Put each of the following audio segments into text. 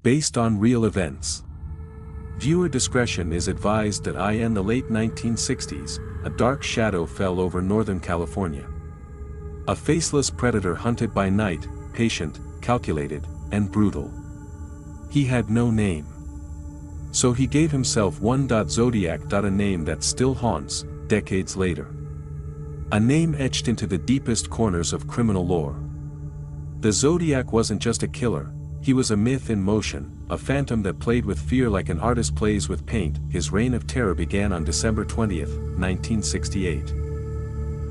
Based on real events. Viewer discretion is advised. That in the late 1960s, a dark shadow fell over Northern California. A faceless predator hunted by night, patient, calculated, and brutal. He had no name. So he gave himself one. Zodiac. A name that still haunts, decades later. A name etched into the deepest corners of criminal lore. The Zodiac wasn't just a killer, he was a myth in motion, a phantom that played with fear like an artist plays with paint. His reign of terror began on December 20, 1968.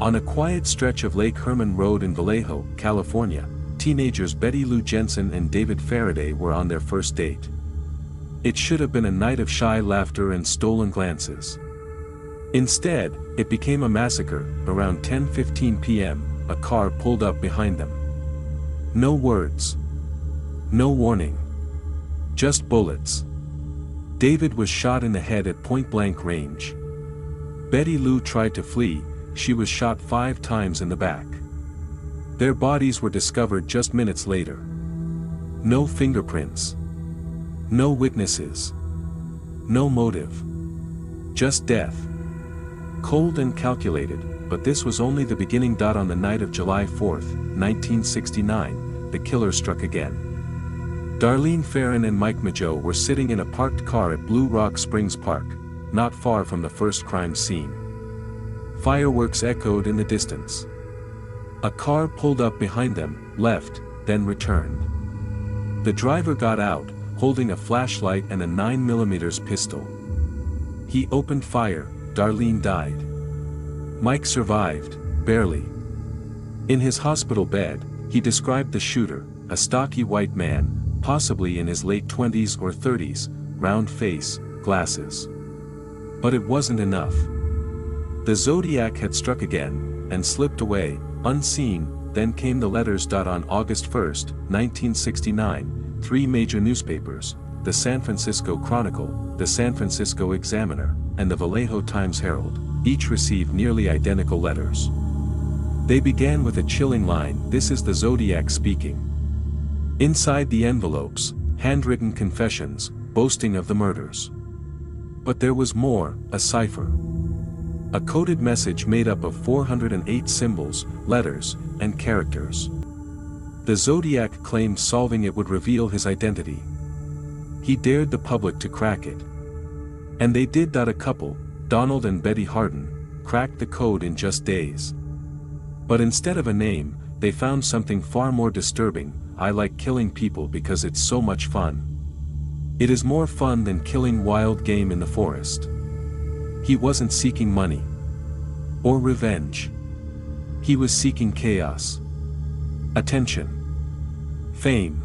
On a quiet stretch of Lake Herman Road in Vallejo, California, teenagers Betty Lou Jensen and David Faraday were on their first date. It should have been a night of shy laughter and stolen glances. Instead, it became a massacre. Around 10:15 p.m., a car pulled up behind them. No words. No warning. Just bullets. David was shot in the head at point-blank range. Betty Lou tried to flee. She was shot 5 times in the back. Their bodies were discovered just minutes later. No fingerprints. No witnesses. No motive. Just death. Cold and calculated, but this was only the beginning. On the night of July 4, 1969, the killer struck again. Darlene Ferrin and Mike Mageau were sitting in a parked car at Blue Rock Springs Park, not far from the first crime scene. Fireworks echoed in the distance. A car pulled up behind them, left, then returned. The driver got out, holding a flashlight and a 9mm pistol. He opened fire. Darlene died. Mike survived, barely. In his hospital bed, he described the shooter, a stocky white man, possibly in his late 20s or 30s, round face, glasses. But it wasn't enough. The Zodiac had struck again, and slipped away, unseen. Then came the letters. On August 1, 1969, 3 major newspapers, the San Francisco Chronicle, the San Francisco Examiner, and the Vallejo Times-Herald, each received nearly identical letters. They began with a chilling line, "This is the Zodiac speaking." Inside the envelopes, handwritten confessions, boasting of the murders. But there was more, a cipher. A coded message made up of 408 symbols, letters, and characters. The Zodiac claimed solving it would reveal his identity. He dared the public to crack it. And they did. A couple, Donald and Betty Harden, cracked the code in just days. But instead of a name, they found something far more disturbing: "I like killing people because it's so much fun. It is more fun than killing wild game in the forest." He wasn't seeking money or revenge. He was seeking chaos, attention, fame.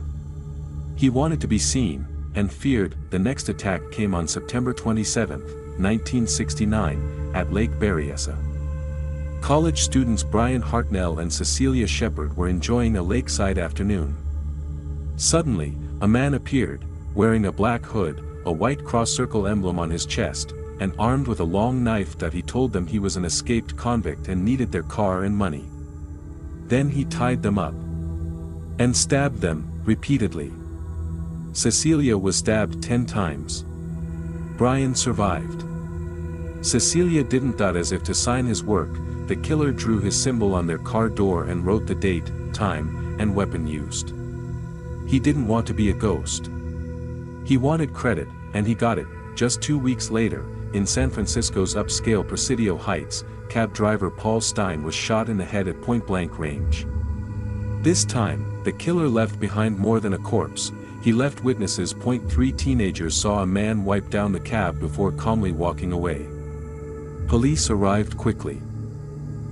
He wanted to be seen, and feared. The next attack came on September 27, 1969, at Lake Berryessa. College students Brian Hartnell and Cecilia Shepard were enjoying a lakeside afternoon. Suddenly, a man appeared, wearing a black hood, a white cross-circle emblem on his chest, and armed with a long knife. He told them he was an escaped convict and needed their car and money. Then he tied them up and stabbed them, repeatedly. Cecilia was stabbed 10 times. Brian survived. Cecilia didn't. As if to sign his work, the killer drew his symbol on their car door and wrote the date, time, and weapon used. He didn't want to be a ghost. He wanted credit, and he got it. Just 2 weeks later, in San Francisco's upscale Presidio Heights, cab driver Paul Stein was shot in the head at point-blank range. This time, the killer left behind more than a corpse. He left witnesses. 3 teenagers saw a man wipe down the cab before calmly walking away. Police arrived quickly.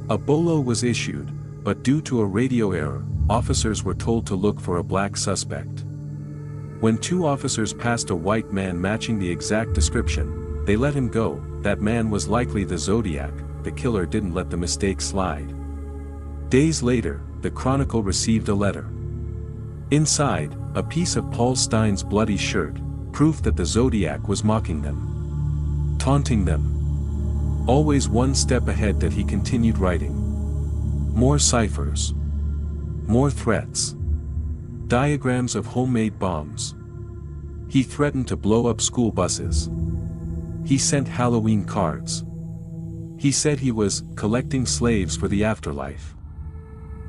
A bolo was issued, but due to a radio error, officers were told to look for a black suspect. When 2 officers passed a white man matching the exact description, they let him go. That man was likely the Zodiac. The killer didn't let the mistake slide. Days later, the Chronicle received a letter. Inside, a piece of Paul Stein's bloody shirt, proof that the Zodiac was mocking them, taunting them. Always one step ahead. He continued writing. More ciphers. More threats. Diagrams of homemade bombs. He threatened to blow up school buses. He sent Halloween cards. He said he was collecting slaves for the afterlife.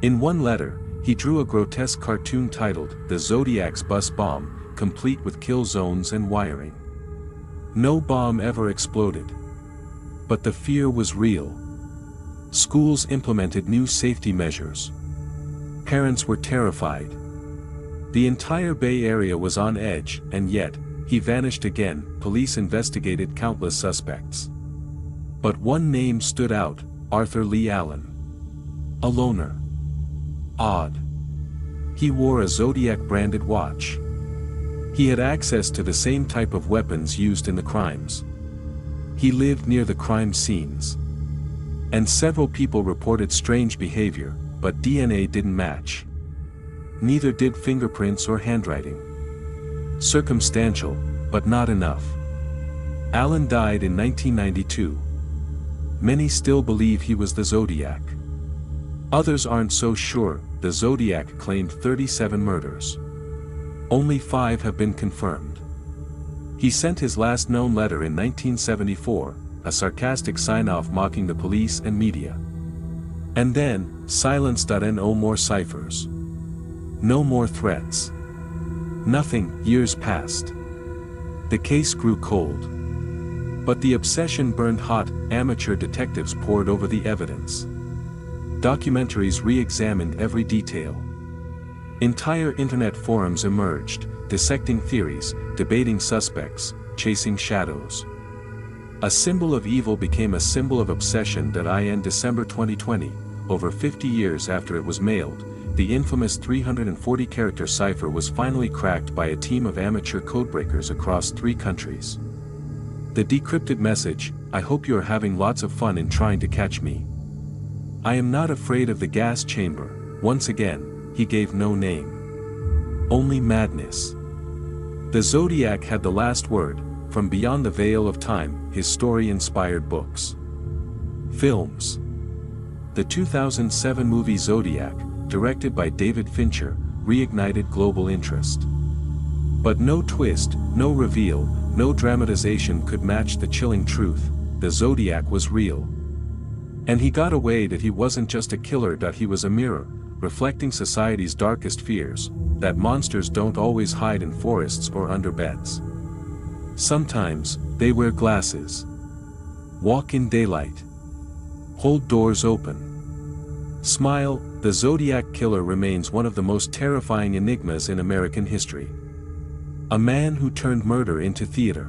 In one letter, he drew a grotesque cartoon titled "The Zodiac's Bus Bomb," complete with kill zones and wiring. No bomb ever exploded. But the fear was real. Schools implemented new safety measures. Parents were terrified. The entire Bay Area was on edge, and yet, he vanished again. Police investigated countless suspects. But one name stood out: Arthur Lee Allen. A loner. Odd. He wore a Zodiac branded watch. He had access to the same type of weapons used in the crimes. He lived near the crime scenes. And several people reported strange behavior, but DNA didn't match. Neither did fingerprints or handwriting. Circumstantial, but not enough. Allen died in 1992. Many still believe he was the Zodiac. Others aren't so sure. The Zodiac claimed 37 murders. Only 5 have been confirmed. He sent his last known letter in 1974, a sarcastic sign-off mocking the police and media. And then, silence. No more ciphers. No more threats. Nothing. Years passed. The case grew cold. But the obsession burned hot. Amateur detectives pored over the evidence. Documentaries re-examined every detail. Entire internet forums emerged, dissecting theories, debating suspects, chasing shadows. A symbol of evil became a symbol of obsession. In December 2020, over 50 years after it was mailed, the infamous 340-character cipher was finally cracked by a team of amateur codebreakers across 3 countries. The decrypted message: "I hope you are having lots of fun in trying to catch me. I am not afraid of the gas chamber." Once again, he gave no name. Only madness. The Zodiac had the last word. From beyond the veil of time, his story inspired books. Films. The 2007 movie Zodiac, directed by David Fincher, reignited global interest. But no twist, no reveal, no dramatization could match the chilling truth: the Zodiac was real. And he got away. That he wasn't just a killer. He was a mirror, reflecting society's darkest fears, that monsters don't always hide in forests or under beds. Sometimes, they wear glasses, walk in daylight, hold doors open, smile. The Zodiac Killer remains one of the most terrifying enigmas in American history. A man who turned murder into theater.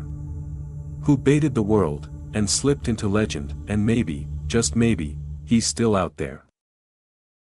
Who baited the world, and slipped into legend, and maybe, just maybe, he's still out there.